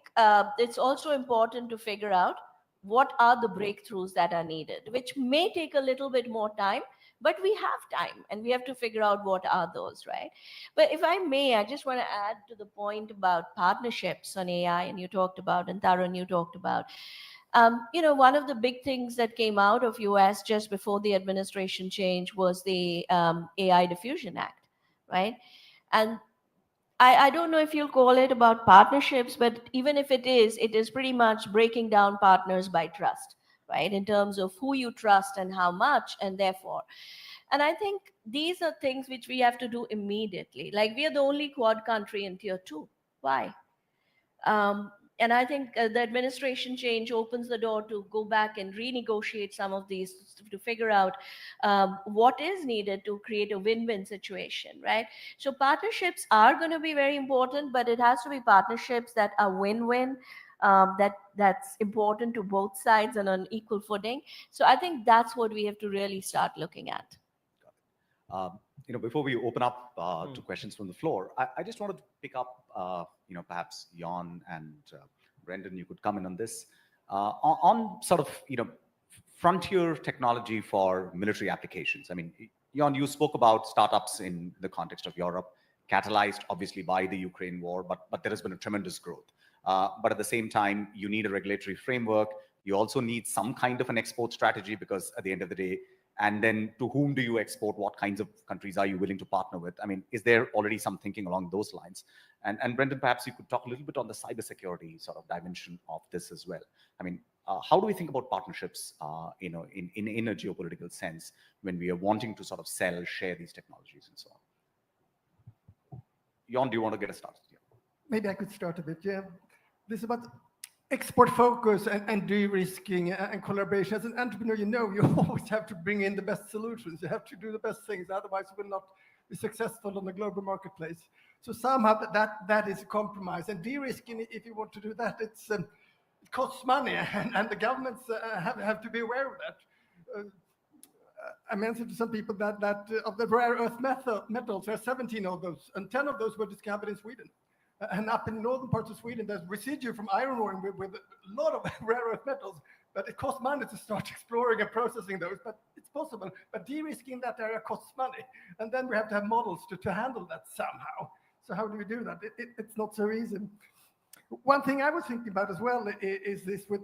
it's also important to figure out what are the breakthroughs that are needed, which may take a little bit more time, but we have time and we have to figure out what are those, right? But if I may, I just want to add to the point about partnerships on AI, and you talked about, and Tarun, you talked about. One of the big things that came out of US just before the administration change was the AI Diffusion Act, right? And I don't know if you'll call it about partnerships, but even if it is pretty much breaking down partners by trust, right? In terms of who you trust and how much, and therefore. And I think these are things which we have to do immediately. Like, we are the only Quad country in Tier 2. Why? And I think the administration change opens the door to go back and renegotiate some of these to figure out what is needed to create a win-win situation, right? So partnerships are going to be very important, but it has to be partnerships that are win-win, that's important to both sides and on equal footing. So I think that's what we have to really start looking at. Before we open up to questions from the floor, I just wanted to pick up, perhaps Jan and Brendan, you could come in on this, on sort of, frontier technology for military applications. I mean, Jan, you spoke about startups in the context of Europe, catalyzed obviously by the Ukraine war, but there has been a tremendous growth. But at the same time, you need a regulatory framework. You also need some kind of an export strategy, because at the end of the day, and then to whom do you export? What kinds of countries are you willing to partner with? I mean, is there already some thinking along those lines? And Brendan, perhaps you could talk a little bit on the cybersecurity sort of dimension of this as well. I mean, how do we think about partnerships, in a geopolitical sense when we are wanting to sort of share these technologies and so on? Jon, do you want to get us started? Yeah. Maybe I could start a bit. Yeah, this is about export focus and de-risking and collaboration. As an entrepreneur, you know, you always have to bring in the best solutions. You have to do the best things, otherwise you will not be successful on the global marketplace. So somehow that is a compromise. And de-risking, if you want to do that, it costs money, and the governments have to be aware of that. I mentioned to some people that of the rare earth metals, there are 17 of those, and 10 of those were discovered in Sweden. And up in the northern parts of Sweden, there's residue from iron ore with a lot of rare earth metals, but it costs money to start exploring and processing those, but it's possible. But de-risking that area costs money, and then we have to have models to handle that somehow. So how do we do that? It's not so easy. One thing I was thinking about as well is this with,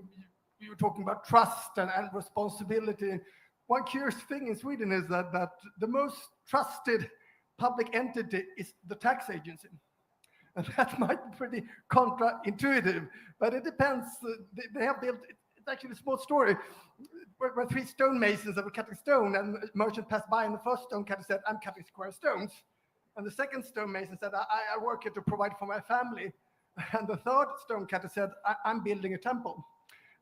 you were talking about trust and responsibility. One curious thing in Sweden is that the most trusted public entity is the tax agency. And that might be pretty counterintuitive, but it depends. They have built, it's actually a small story, where three stonemasons that were cutting stone, and a merchant passed by, and the first stonecutter said, "I'm cutting square stones." And the second stonemason said, I work here to provide for my family. And the third stonecutter said, I'm building a temple.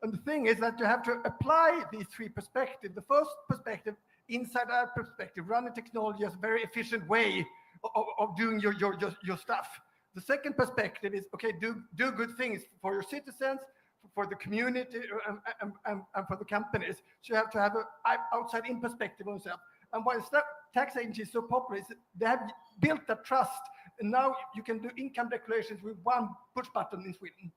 And the thing is that you have to apply these three perspectives. The first perspective, inside out perspective, running technology as a very efficient way of doing your stuff. The second perspective is, okay, do good things for your citizens, for the community, and for the companies. So you have to have an outside-in perspective on yourself. And why tax agency is so popular is they have built that trust, and now you can do income declarations with one push button in Sweden.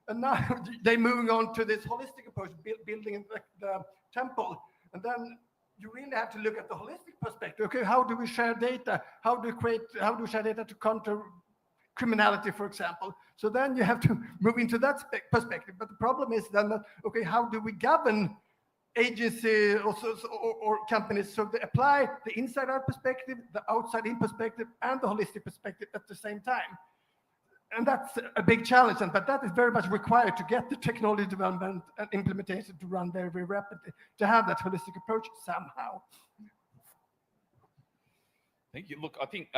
And now they're moving on to this holistic approach, building the temple. And then you really have to look at the holistic perspective. Okay, how do we share data? How do we share data to counter criminality, for example? So then you have to move into that perspective. But the problem is then that, okay, how do we govern agency or companies so they apply the inside-out perspective, the outside-in perspective, and the holistic perspective at the same time? And that's a big challenge, but that is very much required to get the technology development and implementation to run very, very rapidly, to have that holistic approach somehow. Thank you. Look, I think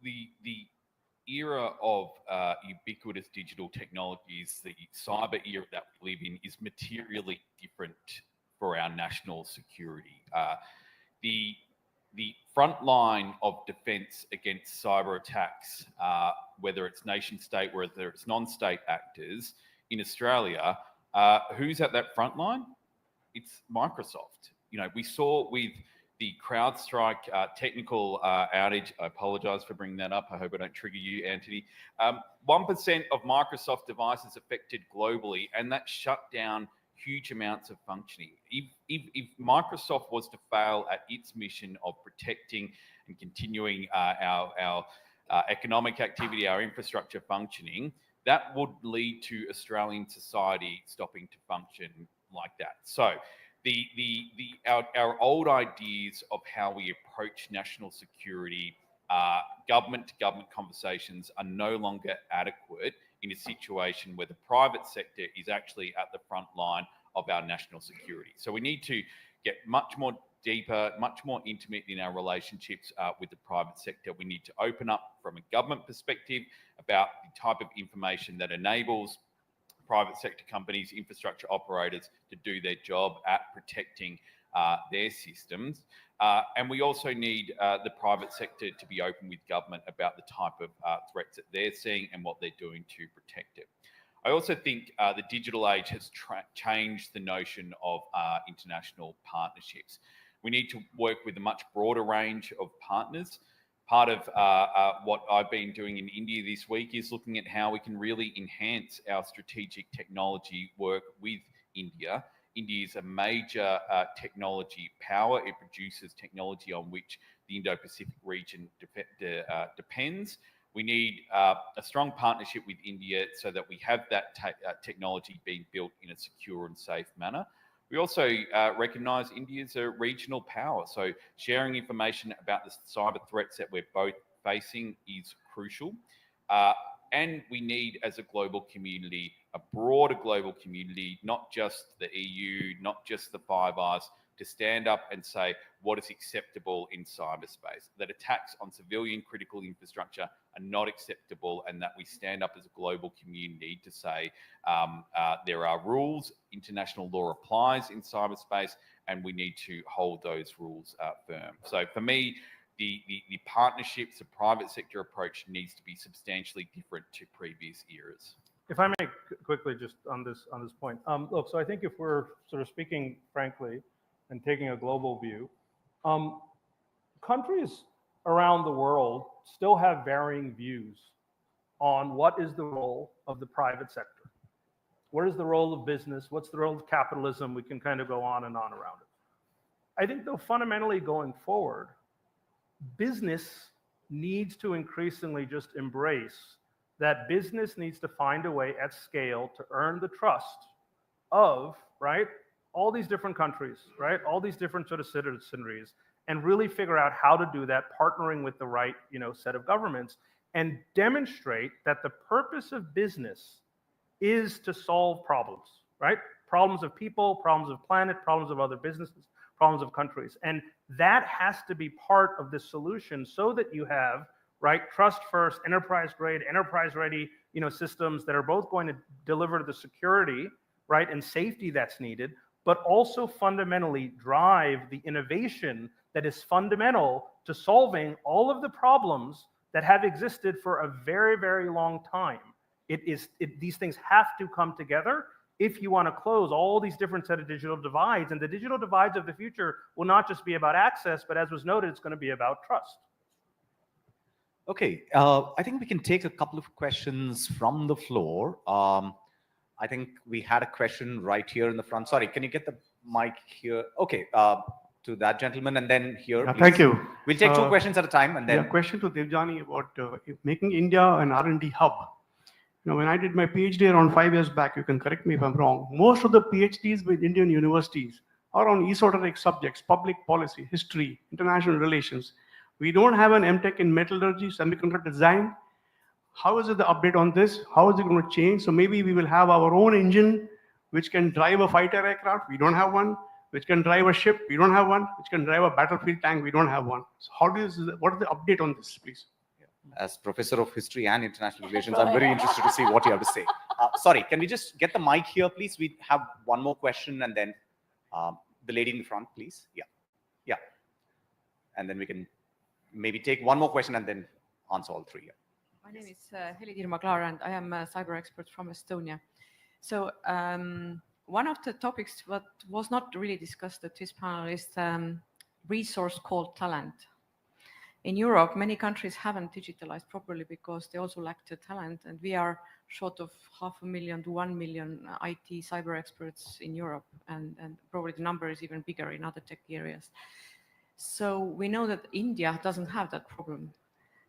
the era of ubiquitous digital technologies, the cyber era that we live in, is materially different for our national security. The front line of defense against cyber attacks, whether it's nation state, whether it's non-state actors in Australia, who's at that front line? It's Microsoft. You know, we saw with the CrowdStrike technical outage. I apologize for bringing that up. I hope I don't trigger you, Anthony. 1% of Microsoft devices affected globally, and that shut down huge amounts of functioning. If Microsoft was to fail at its mission of protecting and continuing our economic activity, our infrastructure functioning, that would lead to Australian society stopping to function like that. So our old ideas of how we approach national security, government-to-government conversations are no longer adequate in a situation where the private sector is actually at the front line of our national security. So we need to get much more deeper, much more intimate in our relationships with the private sector. We need to open up from a government perspective about the type of information that enables private sector companies, infrastructure operators to do their job at protecting their systems. And we also need the private sector to be open with government about the type of threats that they're seeing and what they're doing to protect it. I also think the digital age has changed the notion of international partnerships. We need to work with a much broader range of partners. Part of what I've been doing in India this week is looking at how we can really enhance our strategic technology work with India. India is a major technology power. It produces technology on which the Indo-Pacific region depends. We need a strong partnership with India so that we have that technology being built in a secure and safe manner. We also recognise India as a regional power, so sharing information about the cyber threats that we're both facing is crucial. And we need, as a global community, a broader global community, not just the EU, not just the Five Eyes, to stand up and say what is acceptable in cyberspace, that attacks on civilian critical infrastructure are not acceptable, and that we stand up as a global community to say there are rules, international law applies in cyberspace, and we need to hold those rules firm. So for me, the partnerships, the private sector approach needs to be substantially different to previous eras. If I may quickly just on this point, look, so I think if we're sort of speaking frankly and taking a global view, countries around the world still have varying views on what is the role of the private sector. What is the role of business? What's the role of capitalism? We can kind of go on and on around it. I think though fundamentally going forward, business needs to increasingly just embrace that business needs to find a way at scale to earn the trust of, right, all these different countries, right, all these different sort of citizenries, and really figure out how to do that, partnering with the right, set of governments, and demonstrate that the purpose of business is to solve problems, right? Problems of people, problems of planet, problems of other businesses, problems of countries. And that has to be part of the solution so that you have, right, trust first, enterprise grade, enterprise ready, systems that are both going to deliver the security, right, and safety that's needed, but also fundamentally drive the innovation that is fundamental to solving all of the problems that have existed for a very, very long time. These things have to come together if you want to close all these different set of digital divides. And the digital divides of the future will not just be about access, but as was noted, it's going to be about trust. Okay, I think we can take a couple of questions from the floor. I think we had a question right here in the front. Sorry, can you get the mic here? Okay, to that gentleman, and then here. Thank you. We'll take two questions at a time, and then. Yeah, question to Debjani about making India an R&D hub. When I did my PhD around 5 years back, you can correct me if I'm wrong, most of the PhDs with Indian universities are on esoteric subjects, public policy, history, international relations. We don't have an MTech in metallurgy, semiconductor design. How is it the update on this? How is it going to change? So maybe we will have our own engine which can drive a fighter aircraft. We don't have one. Which can drive a ship. We don't have one. Which can drive a battlefield tank. We don't have one. So what is the update on this, please? As Professor of History and International Relations, I'm very interested to see what you have to say. Sorry, can we just get the mic here, please? We have one more question, and then the lady in the front, please. Yeah. And then we can maybe take one more question and then answer all three. My name is Heli-Dirma Klaar, and I am a cyber expert from Estonia. So one of the topics that was not really discussed at this panel is resource called talent. In Europe, many countries haven't digitalized properly because they also lack the talent, and we are short of 500,000 to 1 million IT cyber experts in Europe, and probably the number is even bigger in other tech areas. So we know that India doesn't have that problem,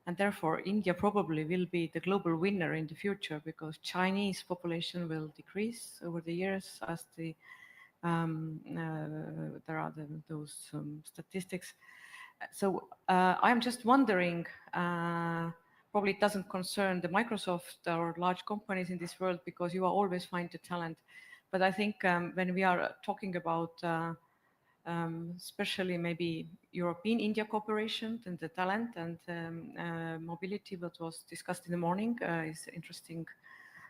and therefore India probably will be the global winner in the future because Chinese population will decrease over the years as there are those statistics. So I'm just wondering, probably it doesn't concern the Microsoft or large companies in this world because you will always find the talent. But I think when we are talking about especially maybe European-India cooperation and the talent and mobility that was discussed in the morning is an interesting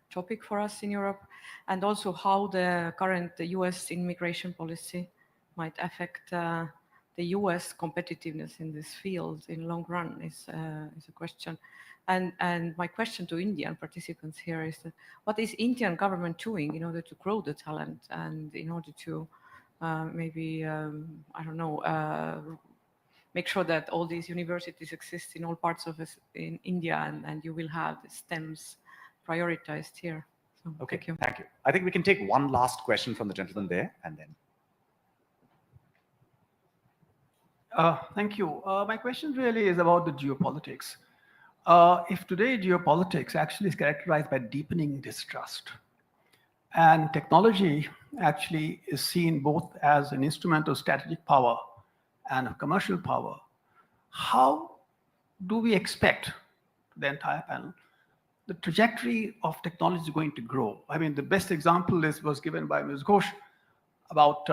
topic for us in Europe, and also how the current US immigration policy might affect the US competitiveness in this field in long run is a question. And my question to Indian participants here is that what is Indian government doing in order to grow the talent and in order to make sure that all these universities exist in all parts of in India and you will have the STEMs prioritized here. So, okay, thank you. Thank you. I think we can take one last question from the gentleman there and then. Thank you. My question really is about the geopolitics. If today geopolitics actually is characterized by deepening distrust, and technology actually is seen both as an instrument of strategic power and of commercial power, how do we expect, the entire panel, the trajectory of technology is going to grow? I mean, the best example was given by Ms. Ghosh. about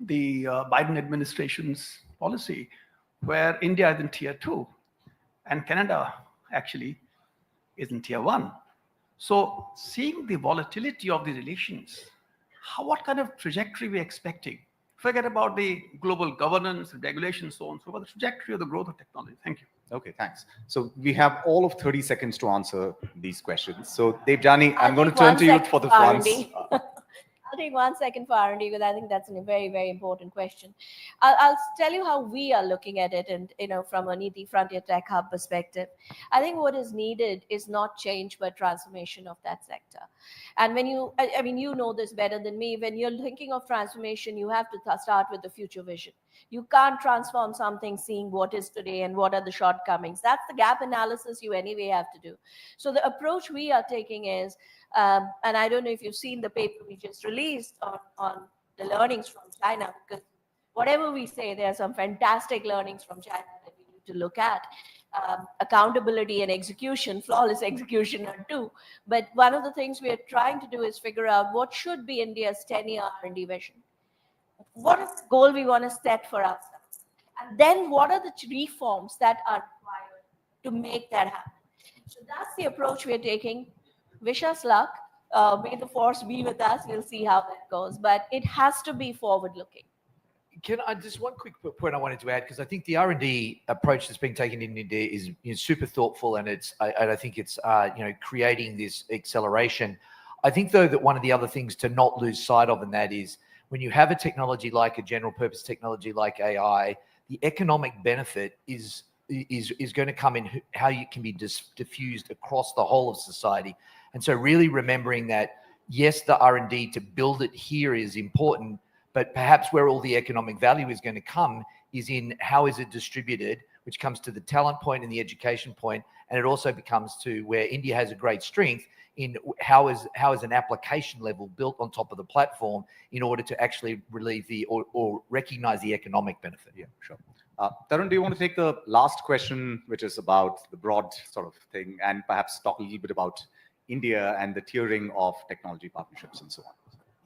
the Biden administration's policy, where India is in tier 2 and Canada actually is in tier 1. So seeing the volatility of the relations, what kind of trajectory we're expecting? Forget about the global governance, regulations, so on, so forth, the trajectory of the growth of technology. Thank you. Okay, thanks. So we have all of 30 seconds to answer these questions. So Debjani, I'm going to turn to you for the once. I'll take 1 second for R&D because I think that's a very, very important question. I'll tell you how we are looking at it, and from a Niti Frontier Tech Hub perspective, I think what is needed is not change but transformation of that sector. And when I mean, you know this better than me. When you're thinking of transformation, you have to start with the future vision. You can't transform something seeing what is today and what are the shortcomings. That's the gap analysis you anyway have to do. So the approach we are taking is, and I don't know if you've seen the paper we just released on the learnings from China, because whatever we say, there are some fantastic learnings from China that we need to look at. Accountability and execution, flawless execution are two. But one of the things we are trying to do is figure out what should be India's 10-year R&D vision. What is the goal we want to set for ourselves? And then what are the reforms that are required to make that happen? So that's the approach we're taking. Wish us luck. May the force be with us. We'll see how that goes. But it has to be forward-looking. Can I just one quick point I wanted to add, because I think the R&D approach that's being taken in India is super thoughtful, and I think it's creating this acceleration. I think though that one of the other things to not lose sight of, and that is when you have a technology like a general purpose technology like AI, the economic benefit is going to come in how it can be diffused across the whole of society. And so really remembering that, yes, the R&D to build it here is important, but perhaps where all the economic value is going to come is in how is it distributed, which comes to the talent point and the education point. And it also becomes to where India has a great strength in how is an application level built on top of the platform in order to actually relieve or recognize the economic benefit. Yeah, sure. Tarun, do you want to take the last question, which is about the broad sort of thing, and perhaps talk a little bit about India and the tiering of technology partnerships and so on?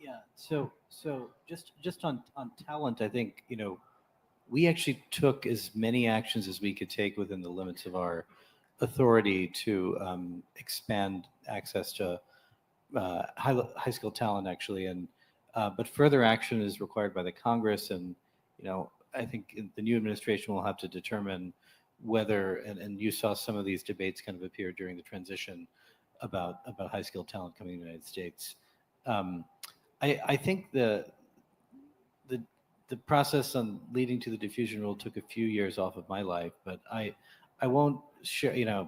Yeah. So just on talent, I think we actually took as many actions as we could take within the limits of our authority to expand access to high skilled talent, actually, and but further action is required by the Congress, and I think the new administration will have to determine whether, and you saw some of these debates kind of appear during the transition about high skilled talent coming to the United States. I think the process on leading to the diffusion rule took a few years off of my life, but I won't share,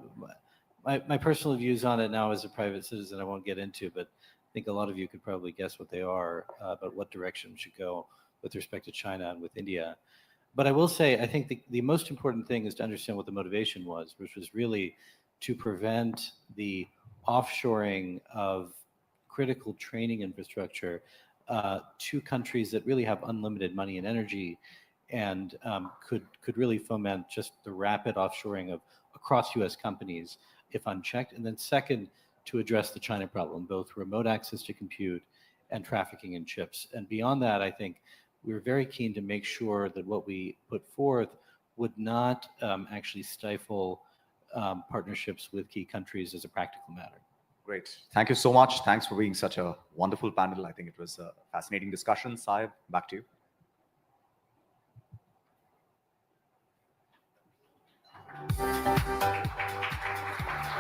my personal views on it now as a private citizen, I won't get into, but I think a lot of you could probably guess what they are, about what direction we should go with respect to China and with India. But I will say, I think the most important thing is to understand what the motivation was, which was really to prevent the offshoring of critical training infrastructure to countries that really have unlimited money and energy, and could really foment just the rapid offshoring of across U.S. companies if unchecked. And then second, to address the China problem, both remote access to compute and trafficking in chips. And beyond that, I think we were very keen to make sure that what we put forth would not actually stifle partnerships with key countries as a practical matter. Great. Thank you so much. Thanks for being such a wonderful panel. I think it was a fascinating discussion. Saib, back to you.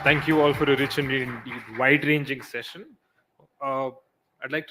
Thank you all for a rich and indeed wide-ranging session. I'd like to